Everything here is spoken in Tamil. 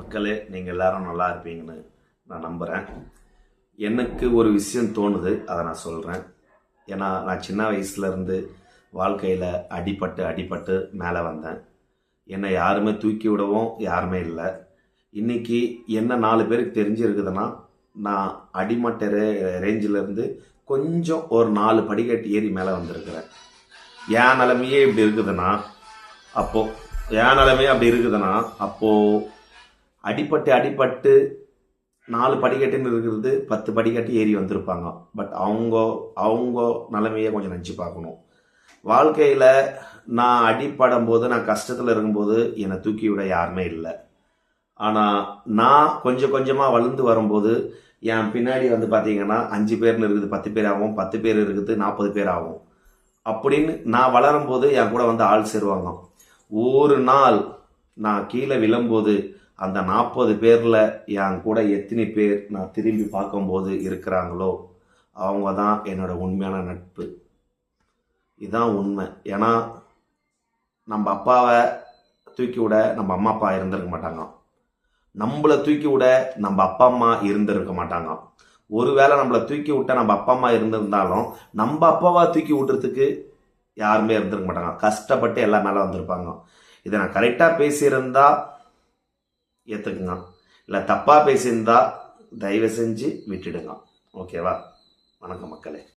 மக்களே, நீங்கள் எல்லாரும் நல்லா இருப்பீங்கன்னு நான் நம்புகிறேன். எனக்கு ஒரு விஷயம் தோணுது, அதை நான் சொல்கிறேன். ஏன்னா நான் சின்ன வயசுலேருந்து வாழ்க்கையில் அடிபட்டு மேலே வந்தேன். என்னை யாருமே தூக்கி விடவும் யாருமே இல்லை. இன்றைக்கி என்ன 4 பேருக்கு தெரிஞ்சிருக்குதுன்னா, நான் அடிமட்ட ரேஞ்சிலேருந்து கொஞ்சம் ஒரு 4 படிக்கட்டு ஏறி மேலே வந்திருக்கிறேன். என் நிலைமையே இப்படி இருக்குதுன்னா அப்போது அடிபட்டு 4 படிக்கட்டுன்னு இருக்கிறது 10 படிக்கட்டு ஏறி வந்திருப்பாங்க. பட் அவங்க நிலைமையை கொஞ்சம் நினச்சி பார்க்கணும். வாழ்க்கையில் நான் அடிப்படும் போது, நான் கஷ்டத்தில் இருக்கும்போது என்னை தூக்கி விட யாருமே இல்லை. ஆனால் நான் கொஞ்சம் கொஞ்சமாக வளர்ந்து வரும்போது என் பின்னாடி பார்த்தீங்கன்னா 5 பேர்னு இருக்குது 10 பேர் ஆகும், 10 பேர் இருக்குது 40 பேர் ஆகும். அப்படின்னு நான் வளரும்போது என் கூட ஆள் சேருவாங்க. ஒரு நாள் நான் கீழே விழும்போது அந்த 40 பேரில் என் கூட எத்தனை பேர் நான் திரும்பி பார்க்கும்போது இருக்கிறாங்களோ அவங்க தான் என்னோட உண்மையான நட்பு. இதுதான் உண்மை. ஏன்னா நம்ம அப்பாவை தூக்கி விட நம்ம அம்மா அப்பா இருந்திருக்க மாட்டாங்க. நம்மளை தூக்கி விட நம்ம அப்பா அம்மா இருந்திருக்க மாட்டாங்க. ஒருவேளை நம்மளை தூக்கி விட்ட நம்ம அப்பா அம்மா இருந்திருந்தாலும் நம்ம அப்பாவா தூக்கி விட்டுறதுக்கு யாருமே இருந்திருக்க மாட்டாங்க. கஷ்டப்பட்டு எல்லாம் மேலே வந்திருப்பாங்க. இதை நான் கரெக்டாக பேசியிருந்தா ஏற்றுக்குங்க, இல்லை தப்பாக பேசியிருந்தா தயவு செஞ்சு விட்டுடுங்க. ஓகேவா? வணக்கம் மக்களே.